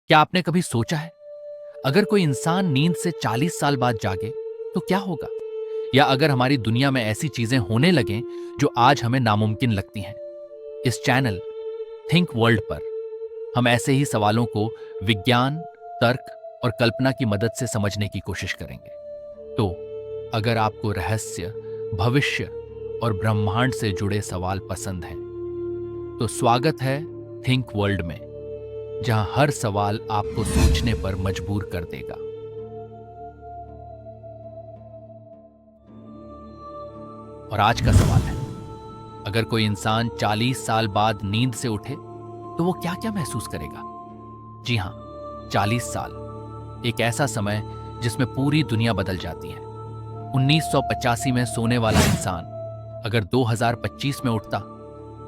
क्या आपने कभी सोचा है, अगर कोई इंसान नींद से 40 साल बाद जागे तो क्या होगा? या अगर हमारी दुनिया में ऐसी चीजें होने लगें जो आज हमें नामुमकिन लगती हैं। इस चैनल थिंक वर्ल्ड पर हम ऐसे ही सवालों को विज्ञान, तर्क और कल्पना की मदद से समझने की कोशिश करेंगे। तो अगर आपको रहस्य, भविष्य और ब्रह्मांड से जुड़े सवाल पसंद हैं, तो स्वागत है थिंक वर्ल्ड में, जहां हर सवाल आपको सोचने पर मजबूर कर देगा। और आज का सवाल है, अगर कोई इंसान 40 साल बाद नींद से उठे तो वो क्या क्या महसूस करेगा? जी हां, 40 साल एक ऐसा समय जिसमें पूरी दुनिया बदल जाती है। 1985 में सोने वाला इंसान अगर 2025 में उठता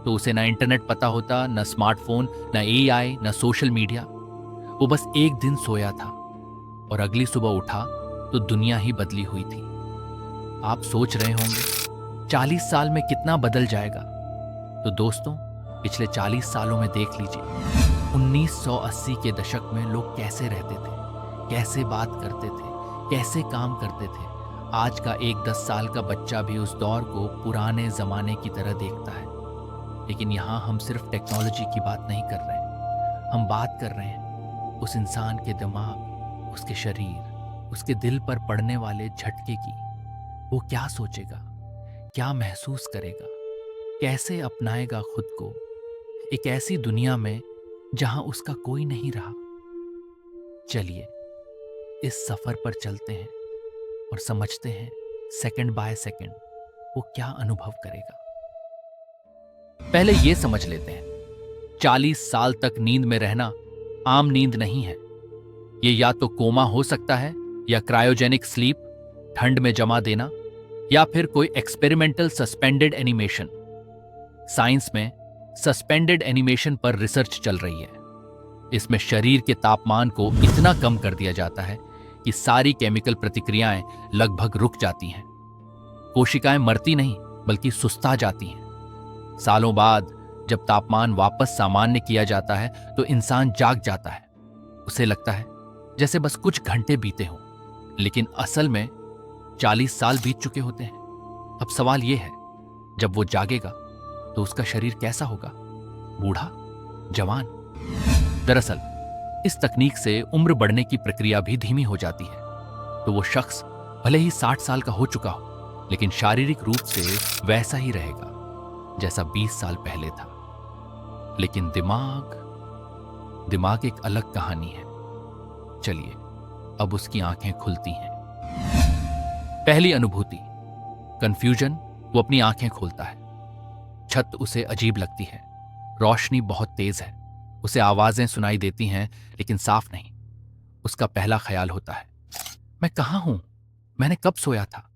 तो उसे ना इंटरनेट पता होता, ना स्मार्टफोन, ना एआई, ना सोशल मीडिया। वो बस एक दिन सोया था और अगली सुबह उठा तो दुनिया ही बदली हुई थी। आप सोच रहे होंगे 40 साल में कितना बदल जाएगा? तो दोस्तों, पिछले 40 सालों में देख लीजिए 1980 के दशक में लोग कैसे रहते थे, कैसे बात करते थे, कैसे काम करते थे। आज का एक 10 साल का बच्चा भी उस दौर को पुराने जमाने की तरह देखता है। लेकिन यहाँ हम सिर्फ टेक्नोलॉजी की बात नहीं कर रहे हैं, हम बात कर रहे हैं उस इंसान के दिमाग, उसके शरीर, उसके दिल पर पड़ने वाले झटके की। वो क्या सोचेगा, क्या महसूस करेगा, कैसे अपनाएगा खुद को एक ऐसी दुनिया में जहां उसका कोई नहीं रहा। चलिए इस सफर पर चलते हैं और समझते हैं सेकंड बाय सेकंड वो क्या अनुभव करेगा। पहले ये समझ लेते हैं, 40 साल तक नींद में रहना आम नींद नहीं है। ये या तो कोमा हो सकता है, या क्रायोजेनिक स्लीप, ठंड में जमा देना, या फिर कोई एक्सपेरिमेंटल सस्पेंडेड एनिमेशन। साइंस में सस्पेंडेड एनिमेशन पर रिसर्च चल रही है। इसमें शरीर के तापमान को इतना कम कर दिया जाता है कि सारी केमिकल प्रतिक्रियाएं लगभग रुक जाती हैं। कोशिकाएं मरती नहीं बल्कि सुस्ता जाती हैं। सालों बाद जब तापमान वापस सामान्य किया जाता है तो इंसान जाग जाता है। उसे लगता है जैसे बस कुछ घंटे बीते हों, लेकिन असल में 40 साल बीत चुके होते हैं। अब सवाल यह है, जब वो जागेगा तो उसका शरीर कैसा होगा? बूढ़ा, जवान? दरअसल इस तकनीक से उम्र बढ़ने की प्रक्रिया भी धीमी हो जाती है। तो वो शख्स भले ही 60 साल का हो चुका हो, लेकिन शारीरिक रूप से वैसा ही रहेगा जैसा 20 साल पहले था। लेकिन दिमाग एक अलग कहानी है। चलिए अब उसकी आंखें खुलती हैं। पहली अनुभूति, कंफ्यूजन। वो अपनी आंखें खोलता है। छत उसे अजीब लगती है, रोशनी बहुत तेज है, उसे आवाजें सुनाई देती हैं लेकिन साफ नहीं। उसका पहला ख्याल होता है, मैं कहां हूं, मैंने कब सोया था?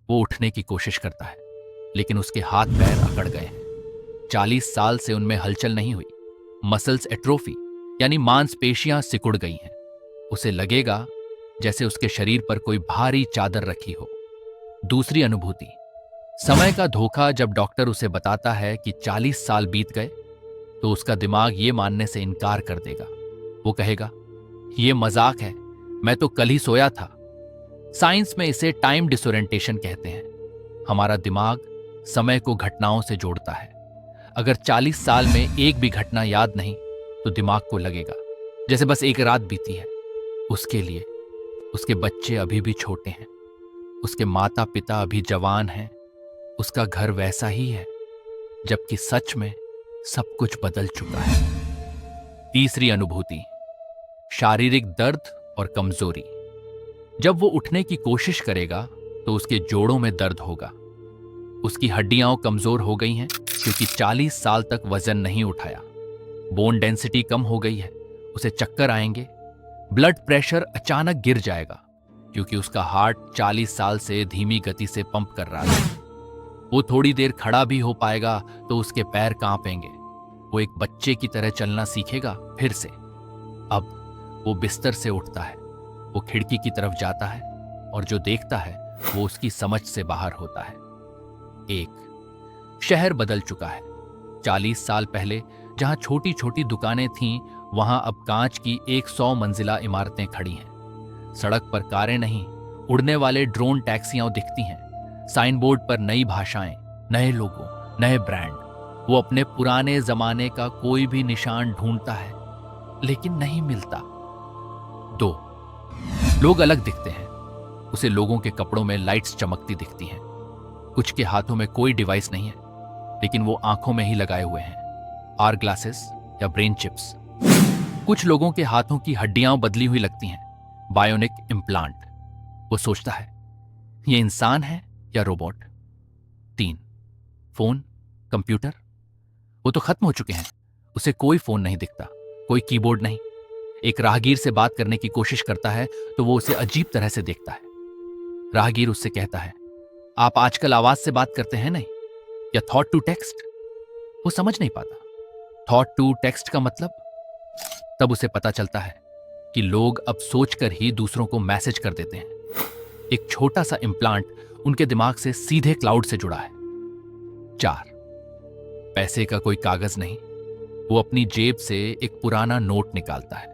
वो उठने की कोशिश करता है, लेकिन उसके हाथ पैर अकड़ गए हैं। 40 साल से उनमें हलचल नहीं हुई। मसल्स एट्रोफी यानी मांसपेशियां सिकुड़ गई हैं। उसे लगेगा जैसे उसके शरीर पर कोई भारी चादर रखी हो। दूसरी अनुभूति, समय का धोखा। जब डॉक्टर उसे बताता है कि 40 साल बीत गए तो उसका दिमाग ये मानने से इनकार कर देगा। वो कहेगा, ये मजाक है, मैं तो कल ही सोया था। साइंस में इसे टाइम डिसोरिएंटेशन कहते हैं। हमारा दिमाग समय को घटनाओं से जोड़ता है। अगर 40 साल में एक भी घटना याद नहीं तो दिमाग को लगेगा जैसे बस एक रात बीती है। उसके लिए उसके बच्चे अभी भी छोटे हैं, उसके माता पिता अभी जवान हैं, उसका घर वैसा ही है, जबकि सच में सब कुछ बदल चुका है। तीसरी अनुभूति, शारीरिक दर्द और कमजोरी। जब वो उठने की कोशिश करेगा तो उसके जोड़ों में दर्द होगा। उसकी हड्डियां कमजोर हो गई हैं क्योंकि 40 साल तक वजन नहीं उठाया। बोन डेंसिटी कम हो गई है, उसे चक्कर आएंगे। ब्लड प्रेशर अचानक गिर जाएगा क्योंकि उसका हार्ट 40 साल से धीमी गति से पंप कर रहा है। वो थोड़ी देर खड़ा भी हो पाएगा तो उसके पैर कांपेंगे। वो एक बच्चे की तरह चलना सीखेगा फिर से। अब वो बिस्तर से उठता है, वो खिड़की की तरफ जाता है और जो देखता है वो उसकी समझ से बाहर होता है। एक शहर बदल चुका है। 40 साल पहले जहां छोटी छोटी दुकानें थीं वहां अब कांच की 100 मंजिला इमारतें खड़ी हैं। सड़क पर कारें नहीं, उड़ने वाले ड्रोन टैक्सियां दिखती हैं। साइन बोर्ड पर नई भाषाएं, नए लोगों, नए ब्रांड। वो अपने पुराने जमाने का कोई भी निशान ढूंढता है, लेकिन नहीं मिलता। 2 लोग अलग दिखते हैं। उसे लोगों के कपड़ों में लाइट्स चमकती दिखती हैं। कुछ के हाथों में कोई डिवाइस नहीं है, लेकिन वो आंखों में ही लगाए हुए हैं, आर ग्लासेस या ब्रेन चिप्स। कुछ लोगों के हाथों की हड्डियां बदली हुई लगती हैं, बायोनिक इम्प्लांट। वो सोचता है, ये इंसान है या रोबोट। 3 फोन, कंप्यूटर, वो तो खत्म हो चुके हैं। उसे कोई फोन नहीं दिखता, कोई कीबोर्ड नहीं। एक राहगीर से बात करने की कोशिश करता है तो वो उसे अजीब तरह से देखता है। राहगीर उससे कहता है, आप आजकल आवाज से बात करते हैं नहीं, या थॉट टू टेक्स्ट। वो समझ नहीं पाता थॉट टू टेक्स्ट का मतलब। तब उसे पता चलता है कि लोग अब सोचकर ही दूसरों को मैसेज कर देते हैं। एक छोटा सा इम्प्लांट उनके दिमाग से सीधे क्लाउड से जुड़ा है। 4 पैसे का कोई कागज नहीं। वो अपनी जेब से एक पुराना नोट निकालता है।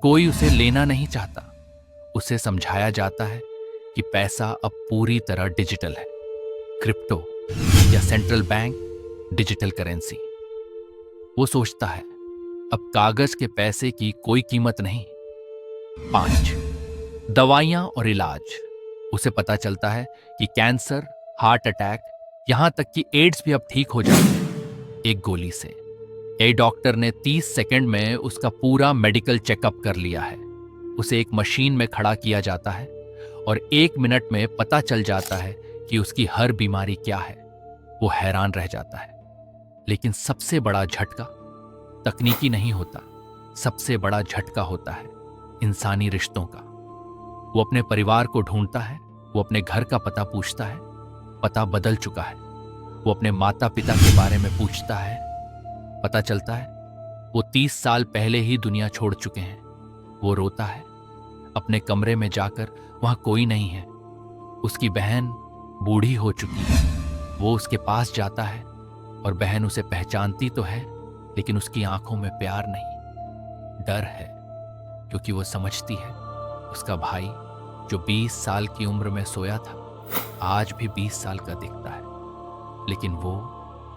कोई उसे लेना नहीं चाहता। उसे समझाया जाता है कि पैसा अब पूरी तरह डिजिटल है, क्रिप्टो या सेंट्रल बैंक डिजिटल करेंसी। वो सोचता है, अब कागज के पैसे की कोई कीमत नहीं। 5 दवाइयां और इलाज। उसे पता चलता है कि कैंसर, हार्ट अटैक, यहां तक कि एड्स भी अब ठीक हो जाते हैं एक गोली से। एक डॉक्टर ने 30 सेकंड में उसका पूरा मेडिकल चेकअप कर लिया है। उसे एक मशीन में खड़ा किया जाता है और 1 मिनट में पता चल जाता है कि उसकी हर बीमारी क्या है। वो हैरान रह जाता है। लेकिन सबसे बड़ा झटका तकनीकी नहीं होता। सबसे बड़ा झटका होता है इंसानी रिश्तों का। वो अपने परिवार को ढूंढता है। वो अपने घर का पता पूछता है, पता बदल चुका है। वो अपने माता पिता के बारे में पूछता है, पता चलता है वो 30 साल पहले ही दुनिया छोड़ चुके हैं। वो रोता है। अपने कमरे में जाकर वहां कोई नहीं है। उसकी बहन बूढ़ी हो चुकी है। वो उसके पास जाता है और बहन उसे पहचानती तो है, लेकिन उसकी आंखों में प्यार नहीं, डर है, क्योंकि वो समझती है उसका भाई जो 20 साल की उम्र में सोया था, आज भी 20 साल का दिखता है। लेकिन वो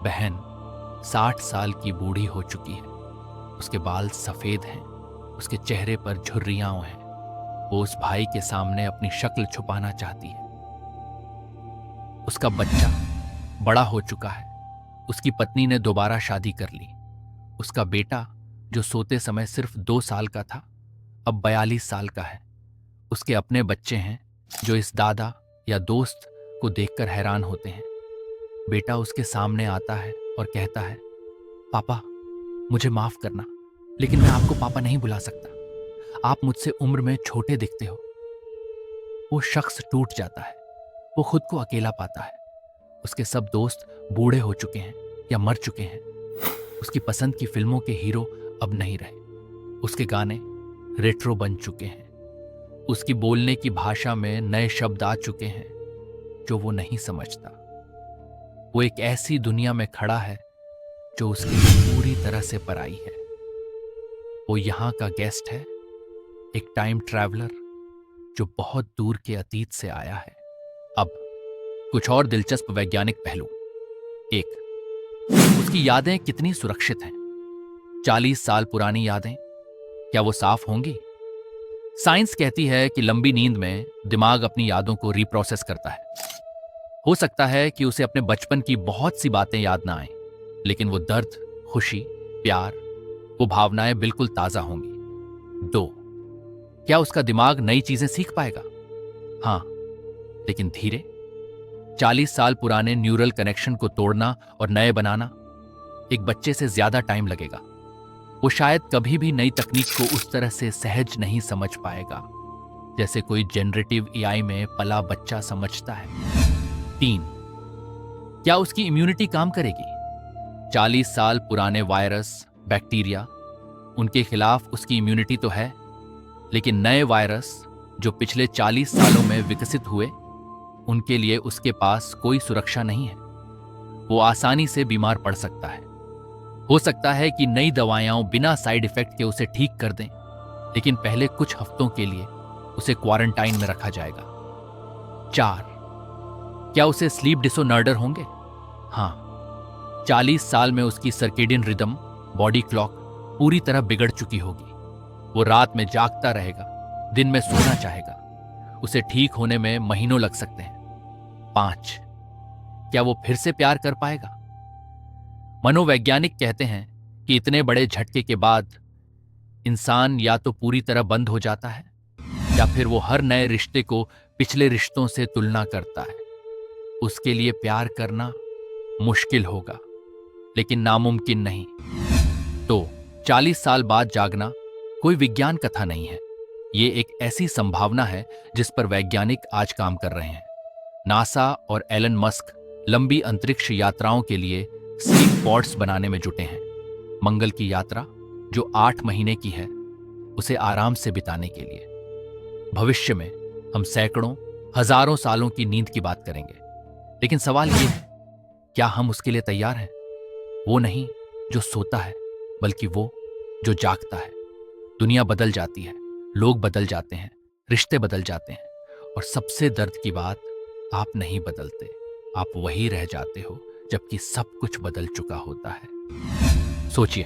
बहन 60 साल की बूढ़ी हो चुकी है। उसके बाल सफेद हैं, उसके चेहरे पर झुर्रियां हैं। वो उस भाई के सामने अपनी शक्ल छुपाना चाहती है। उसका बच्चा बड़ा हो चुका है। उसकी पत्नी ने दोबारा शादी कर ली। उसका बेटा जो सोते समय सिर्फ 2 साल का था, अब 42 साल का है। उसके अपने बच्चे हैं जो इस दादा या दोस्त को देखकर हैरान होते हैं। बेटा उसके सामने आता है और कहता है, पापा मुझे माफ करना, लेकिन मैं आपको पापा नहीं बुला सकता। आप मुझसे उम्र में छोटे दिखते हो। वो शख्स टूट जाता है। वो खुद को अकेला पाता है। उसके सब दोस्त बूढ़े हो चुके हैं या मर चुके हैं। उसकी पसंद की फिल्मों के हीरो अब नहीं रहे। उसके गाने रेट्रो बन चुके हैं। उसकी बोलने की भाषा में नए शब्द आ चुके हैं जो वो नहीं समझता। वो एक ऐसी दुनिया में खड़ा है जो उसके लिए पूरी तरह से पराई है। वो यहां का गेस्ट है, एक टाइम ट्रैवलर जो बहुत दूर के अतीत से आया है। अब कुछ और दिलचस्प वैज्ञानिक पहलू। 1 उसकी यादें कितनी सुरक्षित हैं। 40 साल पुरानी यादें, क्या वो साफ होंगी? साइंस कहती है कि लंबी नींद में दिमाग अपनी यादों को रिप्रोसेस करता है। हो सकता है कि उसे अपने बचपन की बहुत सी बातें याद ना आए, लेकिन वो दर्द, खुशी, प्यार, वो भावनाएं बिल्कुल ताजा होंगी। 2 क्या उसका दिमाग नई चीजें सीख पाएगा? हां, लेकिन धीरे। 40 साल पुराने न्यूरल कनेक्शन को तोड़ना और नए बनाना एक बच्चे से ज्यादा टाइम लगेगा। वो शायद कभी भी नई तकनीक को उस तरह से सहज नहीं समझ पाएगा जैसे कोई जनरेटिव एआई में पला बच्चा समझता है। 3 क्या उसकी इम्यूनिटी काम करेगी? 40 साल पुराने वायरस, बैक्टीरिया, उनके खिलाफ उसकी इम्यूनिटी तो है, लेकिन नए वायरस जो पिछले 40 सालों में विकसित हुए, उनके लिए उसके पास कोई सुरक्षा नहीं है। वो आसानी से बीमार पड़ सकता है। हो सकता है कि नई दवाएं बिना साइड इफेक्ट के उसे ठीक कर दें, लेकिन पहले कुछ हफ्तों के लिए उसे क्वारंटाइन में रखा जाएगा। 4, क्या उसे स्लीप डिसऑर्डर होंगे? हाँ, 40 साल में उसकी सर्केडियन रिदम, बॉडी क्लॉक पूरी तरह बिगड़ चुकी होगी। वो रात में जागता रहेगा, दिन में सोना चाहेगा। उसे ठीक होने में महीनों लग सकते हैं। 5, क्या वो फिर से प्यार कर पाएगा? मनोवैज्ञानिक कहते हैं कि इतने बड़े झटके के बाद इंसान या तो पूरी तरह बंद हो जाता है या फिर वो हर नए रिश्ते को पिछले रिश्तों से तुलना करता है। उसके लिए प्यार करना मुश्किल होगा, लेकिन नामुमकिन नहीं। तो 40 साल बाद जागना कोई विज्ञान कथा नहीं है। ये एक ऐसी संभावना है जिस पर वैज्ञानिक आज काम कर रहे हैं। नासा और एलन मस्क लंबी अंतरिक्ष यात्राओं के लिए स्लीप पॉड्स बनाने में जुटे हैं। मंगल की यात्रा, जो 8 महीने की है, उसे आराम से बिताने के लिए। भविष्य में हम सैकड़ों, हजारों सालों की नींद की बात करेंगे, लेकिन सवाल यह है, क्या हम उसके लिए तैयार हैं? वो नहीं जो सोता है, बल्कि वो जो जागता है। दुनिया बदल जाती है, लोग बदल जाते हैं, रिश्ते बदल जाते हैं, और सबसे दर्द की बात, आप नहीं बदलते, आप वही रह जाते हो जबकि सब कुछ बदल चुका होता है। सोचिए,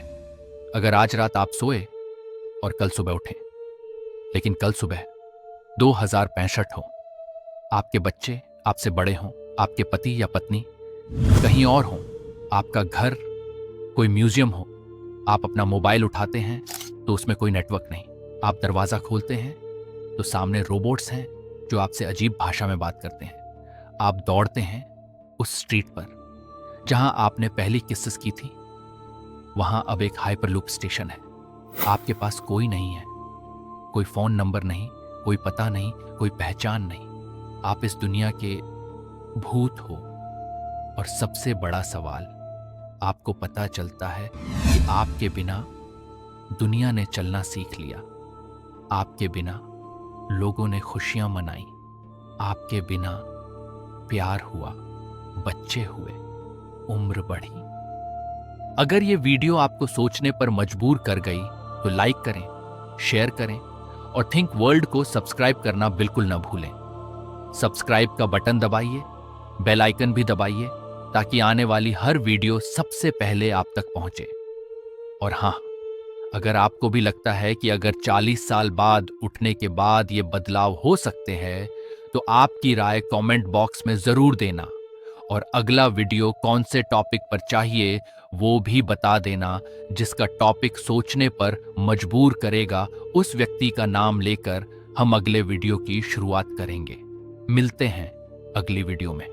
अगर आज रात आप सोए और कल सुबह उठे, लेकिन कल सुबह 2065 हो, आपके बच्चे आपसे बड़े हों, आपके पति या पत्नी कहीं और हों, आपका घर कोई म्यूजियम हो, आप अपना मोबाइल उठाते हैं तो उसमें कोई नेटवर्क नहीं, आप दरवाजा खोलते हैं तो सामने रोबोट्स हैं जो आपसे अजीब भाषा में बात करते हैं, आप दौड़ते हैं उस स्ट्रीट पर जहां आपने पहली किस्सेस की थी, वहां अब एक हाइपरलूप स्टेशन है। आपके पास कोई नहीं है, कोई फोन नंबर नहीं, कोई पता नहीं, कोई पहचान नहीं। आप इस दुनिया के भूत हो, और सबसे बड़ा सवाल, आपको पता चलता है कि आपके बिना दुनिया ने चलना सीख लिया, आपके बिना लोगों ने खुशियां मनाई, आपके बिना प्यार हुआ, बच्चे हुए, उम्र बढ़ी। अगर ये वीडियो आपको सोचने पर मजबूर कर गई तो लाइक करें, शेयर करें, और थिंक वर्ल्ड को सब्सक्राइब करना बिल्कुल न भूलें। सब्सक्राइब का बटन दबाइए, बेल आइकन भी दबाइए, ताकि आने वाली हर वीडियो सबसे पहले आप तक पहुंचे। और हाँ, अगर आपको भी लगता है कि अगर 40 साल बाद उठने के बाद ये बदलाव हो सकते हैं, तो आपकी राय कमेंट बॉक्स में जरूर देना, और अगला वीडियो कौन से टॉपिक पर चाहिए वो भी बता देना। जिसका टॉपिक सोचने पर मजबूर करेगा, उस व्यक्ति का नाम लेकर हम अगले वीडियो की शुरुआत करेंगे। मिलते हैं अगली वीडियो में।